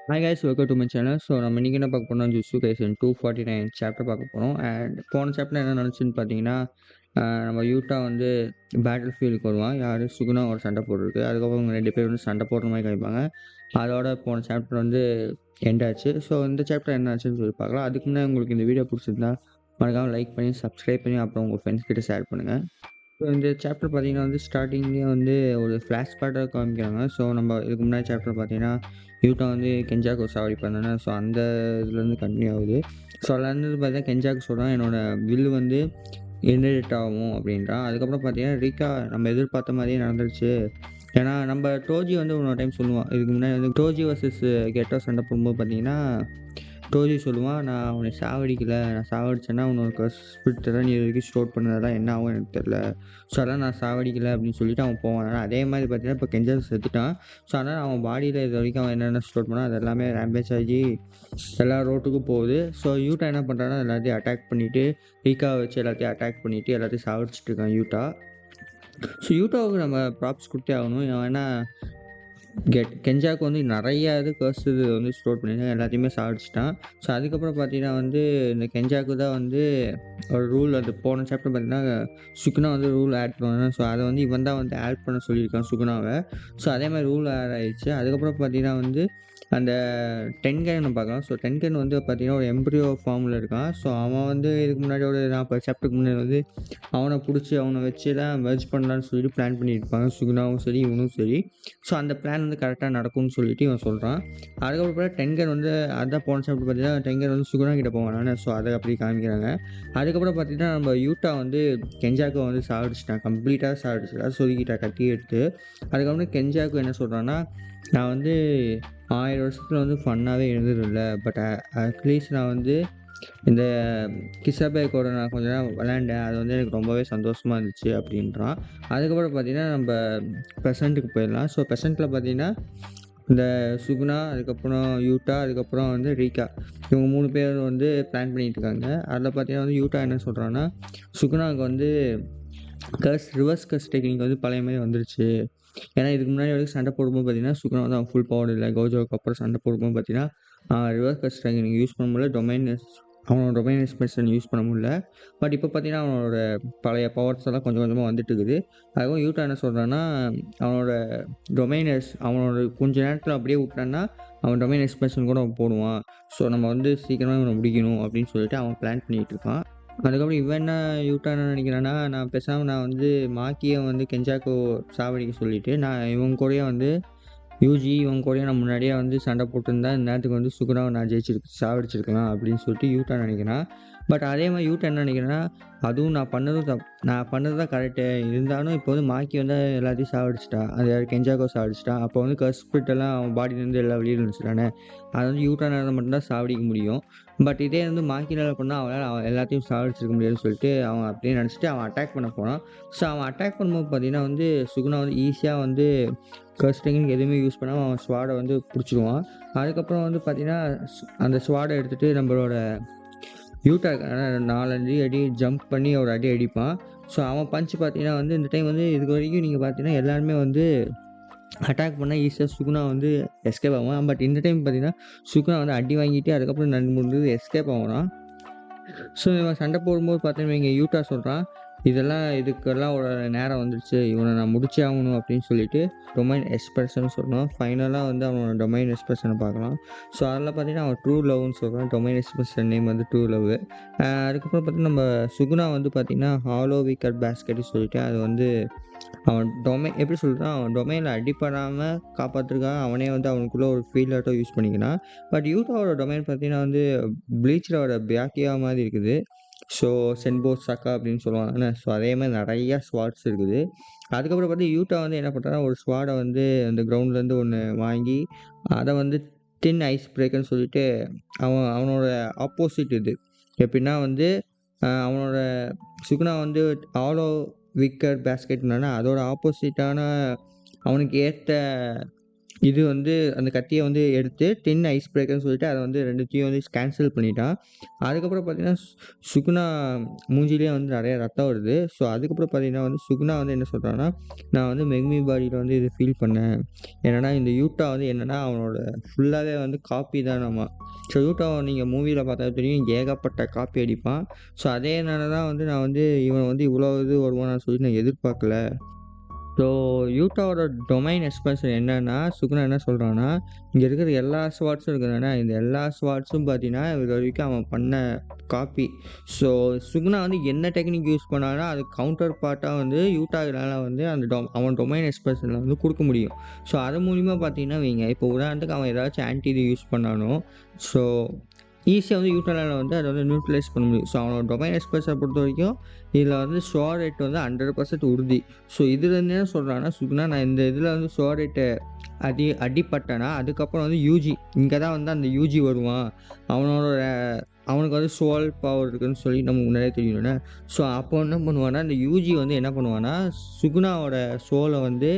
Hi guys, welcome to my channel. So நம்ம இன்றைக்கி என்ன பார்க்க போறோம்னா, ஜுட்சு கைசன் 249 சாப்டர் பார்க்க போகிறோம். அண்ட் போன சாப்டர் என்ன நடந்துச்சுன்னு பார்த்தீங்கன்னா, நம்ம யூட்டா வந்து பேட்டில் ஃபீல்டுக்கு வருவான். யார் சுகுனாவோட சண்டை போடுறதுக்கு. அதுக்கப்புறம் அவங்க 2 பேர் வந்து சண்டை போடுற மாதிரி காமிப்பாங்க. அதோட போன சாப்டர் வந்து எண்ட் ஆச்சு. ஸோ இந்த சாப்டர் என்ன ஆச்சுன்னு சொல்லி பார்க்கலாம். அதுக்கு முன்னாடி உங்களுக்கு இந்த வீடியோ பிடிச்சிருந்தா மறக்காமல் லைக் பண்ணி சப்ஸ்கிரைப் பண்ணி அப்புறம் உங்கள் ஃப்ரெண்ட்ஸ் கிட்ட ஷேர் பண்ணுங்கள். ஸோ இந்த சாப்டர் பார்த்தீங்கன்னா வந்து ஸ்டார்டிங்லேயே வந்து ஒரு ஃப்ளாஷ்பேக்காக காமிக்கிறாங்க. ஸோ நம்ம இதுக்கு முன்னாடி சாப்டர் பார்த்தீங்கன்னா யூட்டா வந்து கெஞ்சாக்கு சாவடி பண்ணானே. ஸோ அந்த இதுலேருந்து கண்டினியூ ஆகுது. ஸோ அதுலேருந்து பார்த்தீங்கன்னா கெஞ்சாக்கு சொல்கிறான் என்னோட வில்லு வந்து இன்ஹெரிட் ஆகும் அப்படின்றான். அதுக்கப்புறம் பார்த்தீங்கன்னா ரீகா நம்ம எதிர்பார்த்த மாதிரியே நடந்துருச்சு. ஏன்னா நம்ம டோஜி வந்து இன்னொரு டைம் சொல்லுவான். இதுக்கு முன்னாடி வந்து டோஜி வர்சஸ் கெட்டோ சண்டை போடும்போது பார்த்தீங்கன்னா டோஜி சொல்லுவான், நான் அவனை சாவடிக்கல. நான் சாவடிச்சேன்னா உன்னோட ஸ்பிரிட் தான் நீ இது வரைக்கும் ஸ்டோர் பண்ணதெல்லாம் என்ன ஆகும் எனக்கு தெரில. ஸோ அதெல்லாம் நான் சாவடிக்கல அப்படின்னு சொல்லிட்டு அவன் போவான். ஆனால் அதே மாதிரி பார்த்தீங்கன்னா இப்போ கெஞ்சா செத்துட்டான். ஸோ அதனால் அவன் பாடியில் இது வரைக்கும் அவன் என்னென்ன ஸ்டோர் பண்ணால் அது எல்லாமே ரேம்பேஜ் ஆகி எல்லா ரோட்டுக்கும் போகுது. ஸோ யூட்டா என்ன பண்ணுறான்னா எல்லாத்தையும் அட்டாக் பண்ணிவிட்டு ரீகாவை வச்சு எல்லாத்தையும் அட்டாக் பண்ணிவிட்டு எல்லாத்தையும் சாவடிச்சிட்டு இருக்கான் யூட்டா. ஸோ யூட்டாவுக்கு நம்ம ப்ராப்ஸ் கொடுத்தே ஆகணும். ஏன்னா கெஞ்சாக்கு வந்து நிறையா கர்ஸ் இது வந்து ஸ்டோர் பண்ணியிருக்கான். எல்லாத்தையுமே சாதிச்சிட்டான். ஸோ அதுக்கப்புறம் பார்த்தீங்கன்னா வந்து இந்த கெஞ்சாக்கு தான் வந்து ஒரு ரூல் அது போன சாப்டர் பார்த்தீங்கன்னா சுகுணா வந்து ரூல் ஆட் பண்ணணும். ஸோ அதை வந்து இவன் தான் வந்து ஆட் பண்ண சொல்லியிருக்கான் சுகுணாவை. ஸோ அதே மாதிரி ரூல் ஆட் ஆயிடுச்சு. அதுக்கப்புறம் பார்த்தீங்கன்னா வந்து அந்த டென்கேனை பார்க்கலாம். ஸோ டென்கேன் வந்து பார்த்தீங்கன்னா ஒரு எம்ப்ரியோ ஃபார்மில் இருக்கான். ஸோ அவன் வந்து இதுக்கு முன்னாடி ஒரு 40 சாப்டருக்கு முன்னாடி வந்து அவனை பிடிச்சி அவனை வச்சு தான் மெர்ஜ் பண்ணலான்னு சொல்லிட்டு பிளான் பண்ணியிருப்பாங்க. சுகுணாவும் சரி இவனும் சரி. ஸோ அந்த பிளான் வந்து கரெக்டாக நடக்கும்னு சொல்லிட்டு இவன் சொல்கிறான். அதுக்கப்புறம் டென்கன் வந்து அதான் போன சாப்டர் பார்த்தீங்கன்னா டென்கன் வந்து சுகுணா கிட்ட போவானானே. ஸோ அதை அப்படி காமிக்கிறாங்க. அதுக்கப்புறம் பார்த்தீங்கன்னா நம்ம யூட்டா வந்து கெஞ்சாக்கை வந்து சாவடிச்சிட்டான். கம்ப்ளீட்டாக சாவடிச்சிட்டான். சொருகிட்டா கட்டி எடுத்து. அதுக்கப்புறம் கெஞ்சாக்கு என்ன சொல்கிறான்னா, நான் வந்து 1000 வருஷத்தில் வந்து ஃபன்னாகவே இருந்ததில்ல. பட் அட்லீஸ்ட் நான் வந்து இந்த கிசாபே கூட நான் கொஞ்ச நேரம் விளையாண்டேன். அது வந்து எனக்கு ரொம்பவே சந்தோஷமாக இருந்துச்சு அப்படின்றான். அதுக்கப்புறம் பார்த்தீங்கன்னா நம்ம ப்ரெசண்ட்டுக்கு போயிடலாம். ஸோ ப்ரெசண்ட்டில் பார்த்தீங்கன்னா இந்த சுகுணா, அதுக்கப்புறம் யூட்டா, அதுக்கப்புறம் வந்து ரீகா இவங்க 3 பேர் வந்து பிளான் பண்ணிகிட்டு இருக்காங்க. அதில் பார்த்தீங்கன்னா வந்து யூட்டா என்ன சொல்கிறான்னா, சுகுணாவுக்கு வந்து ரிவர்ஸ் கர்ஸ் டெக்னிக் வந்து பழைய மாதிரி வந்துருச்சு. ஏன்னா இதுக்கு முன்னாடி வரைக்கும் சண்டை போடும்போது பார்த்தீங்கன்னா சுகுணா வந்து அவன் ஃபுல் பவர் இல்லை. கோஜோவுக்கு அப்புறம் சண்டை போடும்போது பார்த்தீங்கன்னா ரிவர்ஸ் கர்ஸ் டெக்னிக் யூஸ் பண்ண முடியல. அவனோட டொமைன் எக்ஸ்பென்ஷன் யூஸ் பண்ண முடியல. பட் இப்போ பார்த்தீங்கன்னா அவனோட பழைய பவர்ஸ் எல்லாம் கொஞ்சம் கொஞ்சமாக வந்துட்டு இருக்குது. அதுவும் யூட்டா என்ன சொல்கிறான்னா, அவனோட அவனோட கொஞ்ச நேரத்தில் அப்படியே விட்டான்னா அவன் டொமைன் எக்ஸ்பென்ஷன் கூட அவன் போடுவான். ஸோ நம்ம வந்து சீக்கிரமாக இவனை முடிக்கணும் அப்படின்னு சொல்லிட்டு அவன் பிளான் பண்ணிகிட்டு இருக்கான். அதுக்கப்புறம் இவன் யூட்டா என்ன நினைக்கிறான்னா, நான் வந்து மாக்கியை வந்து கெஞ்சாக்கோ சாவடிக்க சொல்லிவிட்டு இவங்க கூடயே வந்து இவங்க கூடயே நான் முன்னாடியே வந்து சண்டை போட்டிருந்தா இந்நேரத்துக்கு வந்து சுகுணாவை நான் சாவடிச்சிருக்கலாம் அப்படின்னு சொல்லிட்டு யூட்டா நினைக்கிறான். பட் அதே மாதிரி யூட்டா என்ன நினைக்கிறேன்னா, அதுவும் நான் பண்ணது தான் கரெக்டு. இருந்தாலும் இப்போ வந்து மாக்கி வந்து எல்லாத்தையும் சாவடிச்சிட்டா. அது கெஞ்சாக்கோ சாவடிச்சிட்டா. அப்போ வந்து கஸ்பிட்டெல்லாம் அவன் பாடியிலேருந்து எல்லாம் வெளியில் இருந்துச்சுட்டானே. அதை வந்து யூட்டானால் மட்டும்தான் சாவடிக்க முடியும். பட் இதே வந்து மாக்கினால் பண்ணால் அவன் எல்லாத்தையும் சாவடிச்சிருக்க முடியாதுன்னு சொல்லிட்டு அவன் அப்படியே நினச்சிட்டு அவன் அட்டாக் பண்ண போனான். ஸோ அவன் அட்டாக் பண்ணும்போது பார்த்தீங்கன்னா வந்து சுகுணா வந்து ஈஸியாக வந்து கர்ஸ் டெக்னிக் எதுவுமே யூஸ் பண்ணாமல் அவன் ஸ்வாடை வந்து பிடிச்சிடுவான். அதுக்கப்புறம் வந்து பார்த்தீங்கன்னா அந்த ஸ்வாடை எடுத்துகிட்டு நம்மளோட யூட்டா 4-5 அடி ஜம்ப் பண்ணி ஒரு அடி அடிப்பான். ஸோ அவன் பஞ்ச் பார்த்தீங்கன்னா வந்து இந்த டைம் வந்து இது வரைக்கும் நீங்கள் பார்த்தீங்கன்னா எல்லாருமே வந்து அட்டாக் பண்ணால் ஈஸியாக சுகுணா வந்து எஸ்கேப் ஆவான். பட் இந்த டைம் பார்த்தீங்கன்னா சுகுணா வந்து அடி வாங்கிட்டு அதுக்கப்புறம் 2-3 எஸ்கேப் ஆகுறான். ஸோ இவன் சண்டை போடும்போது பார்த்தீங்கன்னா இங்கே யூட்டா சொல்கிறான், இதுக்கெல்லாம் ஒரு நேரம் வந்துடுச்சு. இவனை நான் முடிச்சே ஆகணும் அப்படின்னு சொல்லிட்டு டொமைன் எக்ஸ்பிரஷன் சொல்கிறான். ஃபைனலாக வந்து அவனோட டொமைன் எக்ஸ்பிரஷனை பார்க்கலாம். ஸோ அதில் பார்த்தீங்கன்னா அவன் ட்ரூ லவ்னு சொல்கிறான். டொமைன் எக்ஸ்பிரஷன் நேம் வந்து ட்ரூ லவ். அதுக்கப்புறம் பார்த்தீங்கன்னா நம்ம சுகுணா வந்து பார்த்தீங்கன்னா ஹாலோ வீக்கர் பேஸ்கெட்டு சொல்லிட்டு அது வந்து அவன் எப்படி சொல்கிறான், அவன் டொமைனில் அடிப்படாமல் காப்பாற்றுறதுக்காக அவனே வந்து அவனுக்குள்ளே ஒரு ஃபீல் ஆட்டோ யூஸ் பண்ணிக்கிறான். பட் யூட்டாவோட டொமைன் பார்த்தீங்கன்னா வந்து ப்ளீச்சரோட பேக்கியா மாதிரி இருக்குது. ஸோ சென்போ சக்கா அப்படின்னு சொல்லுவாங்க. ஸோ அதே மாதிரி நிறையா ஸ்வாட்ஸ் இருக்குது. அதுக்கப்புறம் பார்த்து யூட்டா வந்து என்ன பண்ணுறான்னா ஒரு ஸ்வாடை வந்து அந்த கிரவுண்ட்லேருந்து ஒன்று வாங்கி அதை வந்து தின் ஐஸ் பிரேக்கர்னு சொல்லிட்டு அவனோட ஆப்போசிட் இது எப்படின்னா வந்து அவனோட சுகுணா வந்து ஆலோ விக்கர் பேஸ்கெட்னா அதோட ஆப்போசிட்டான அவனுக்கு ஏற்ற இது வந்து அந்த கத்திய வந்து எடுத்து 10 ஐஸ் பிரேக்கர்ன்னு சொல்லிட்டு அத வந்து 2த்தையும் வந்து கேன்சல் பண்ணிட்டான். அதுக்கப்புறம் பார்த்தீங்கன்னா, சுகுணா மூஞ்சிலயே வந்து நெறைய ரத்தம் வருது. ஸோ, அதுக்கப்புறம் பார்த்தீங்கன்னா வந்து சுகுணா வந்து என்ன சொல்றான்னா, நான் வந்து மெகுமி பாடியில வந்து இது ஃபீல் பண்ணேன். என்னன்னா, இந்த யூட்டா வந்து என்னன்னா, அவனோட ஃபுல்லாவே வந்து காப்பி தானாமா. ஸோ, யூட்டாவ நீங்க மூவில பார்த்தா தெரியும் ஏகப்பட்ட காப்பி அடிப்பான். ஸோ, அதேனால தான் வந்து நான் வந்து இவன் வந்து இவ்வளோ இது வருவான்னு சொல்லி நான் எதிர்பார்க்கல. ஸோ, யூட்டாவோட டொமைன் எக்ஸ்பான்ஷன் என்னன்னா, சுகுணா என்ன சொல்றான்னா, இங்க இருக்கிற எல்லா ஸ்வாட்ஸும் இருக்குதுன்னா, இந்த எல்லா ஸ்வாட்ஸும் பார்த்தீங்கன்னா, இதுவரைக்கும் அவன் பண்ண காப்பி. ஸோ, சுகுணா வந்து என்ன டெக்னிக் யூஸ் பண்ணானோ, அதுக்கு கவுண்டர் பார்ட்டா வந்து யூட்டானால வந்து அந்த அவன் டொமைன் எக்ஸ்பான்ஷன்ல வந்து குடுக்க முடியும். ஸோ, அது மூலியமா பார்த்தீங்கன்னா வைங்க, இப்போ உதாரணத்துக்கு அவன் ஏதாச்சும் ஆன்டி இது யூஸ் பண்ணானோ, ஸோ ஈஸியா வந்து யூட்டானால வந்து அத வந்து நியூட்ரலைஸ் பண்ண முடியும். ஸோ, அவனோட டொமைன் எக்ஸ்பர்ட்ஸ பொறுத்தவரைக்கும், இதுல வந்து ஷோர் ரேட் வந்து 100% உறுதி. ஸோ, இதுலேருந்து என்ன சொல்றான்னா, சுகுணா நான் இந்த இதில வந்து ஷோர் ரேட்ட அடிபட்டேன்னா, அதுக்கப்புறம் வந்து யூஜி இங்க தான் வந்து அந்த யூஜி வருவான். அவனோட அவனுக்கு வந்து சோல் பவர் இருக்குன்னு சொல்லி நமக்கு முன்னாடியே தெரியும்ல. ஸோ, அப்போ என்ன பண்ணுவான்னா, இந்த யூஜி வந்து என்ன பண்ணுவான்னா, சுகுணாவோட சோல வந்து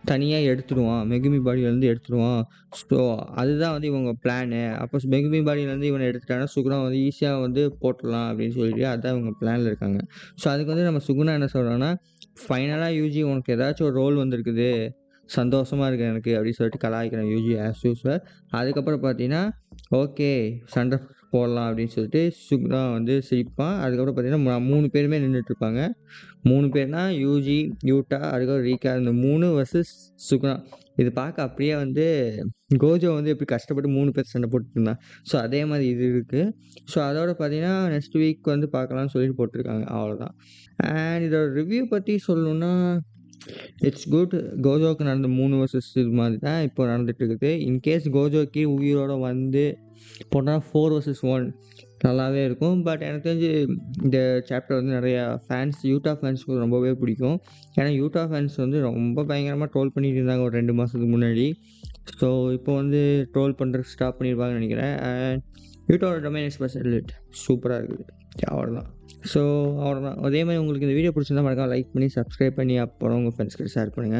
தனியா எடுத்துருவான். மெகுமி பாடியிலருந்து எடுத்துருவான். ஸோ, அதுதான் வந்து இவங்க பிளானு. அப்போ மெகுமி பாடியிலருந்து இவன எடுத்துட்டான்னா, சுகுணா வந்து ஈஸியா வந்து போட்டுறலாம் அப்படின்னு சொல்லிட்டு அதான் இவங்க பிளான்ல இருக்காங்க. ஸோ, அதுக்கு வந்து நம்ம சுகுணா என்ன சொல்றான்னா, ஃபைனலா யூஜி உனக்கு ஏதாச்சும் ஒரு ரோல் வந்திருக்குது. சந்தோஷமா இருக்கு எனக்கு அப்படின்னு சொல்லிட்டு கலாய்க்கிறான் யூஜி ஆஸ் யூசுவல். அதுக்கப்புறம் பார்த்தீங்கன்னா, ஓகே சண்டை போடலாம் அப்படின்னு சொல்லிட்டு சுகுணா வந்து சிரிப்பான். அதுக்கப்புறம் பார்த்தீங்கன்னா, 3 பேருமே நின்னுட்டுருப்பாங்க. 3 பேர்னா யூஜி, யூட்டா, அதுக்கப்புறம் ரீகா இந்த 3 வெர்சஸ் சுகுணா. இது பார்க்க அப்படியே வந்து கோஜோ வந்து எப்படி கஷ்டப்பட்டு 3 பேர் சண்டை போட்டுட்டு இருந்தான். ஸோ, அதே மாரி இது இருக்கு. ஸோ, அதோட பார்த்தீங்கன்னா, நெக்ஸ்ட் வீக் வந்து பார்க்கலாம்னு சொல்லிட்டு போட்டுருக்காங்க. அவ்வளோதான். அண்ட் இதோட ரிவ்யூ பத்தி சொல்லணும்னா, இட்ஸ் குட். கோஜோவுக்கு நடந்த 3 வெர்சஸ் இது மாதிரி தான் இப்போ நடந்துட்டு இருக்குது. இன்கேஸ் கோஜோக்கு உயிரோட வந்து போனா 4 வெர்சஸ் 1 நல்லாவே இருக்கும். பட் எனக்கு தெரிஞ்சு இந்த சாப்டர் வந்து நெறையா யூட்டா ஃபேன்ஸ்க்கு ரொம்பவே பிடிக்கும். ஏன்னா யூட்டா ஃபேன்ஸ் வந்து ரொம்ப பயங்கரமா ட்ரோல் பண்ணிட்டு இருந்தாங்க ஒரு 2 மாசத்துக்கு முன்னாடி. ஸோ, இப்போ வந்து ட்ரோல் பண்றது ஸ்டாப் பண்ணிருப்பாங்கன்னு நெனைக்கிறேன். அண்ட் யூட்டாவோட டொமைன் எக்ஸ்பெஷல் சூப்பரா இருக்குது. அவ்வளோதான். ஸோ, அவ்வளோதான். அதே மாரி உங்களுக்கு இந்த வீடியோ பிடிச்சிருந்தா மறக்காம லைக் பண்ணி, சப்ஸ்கிரைப் பண்ணி, அப்புறம் உங்க ஃப்ரெண்ட்ஸ்கிட்ட ஷேர் பண்ணுங்க.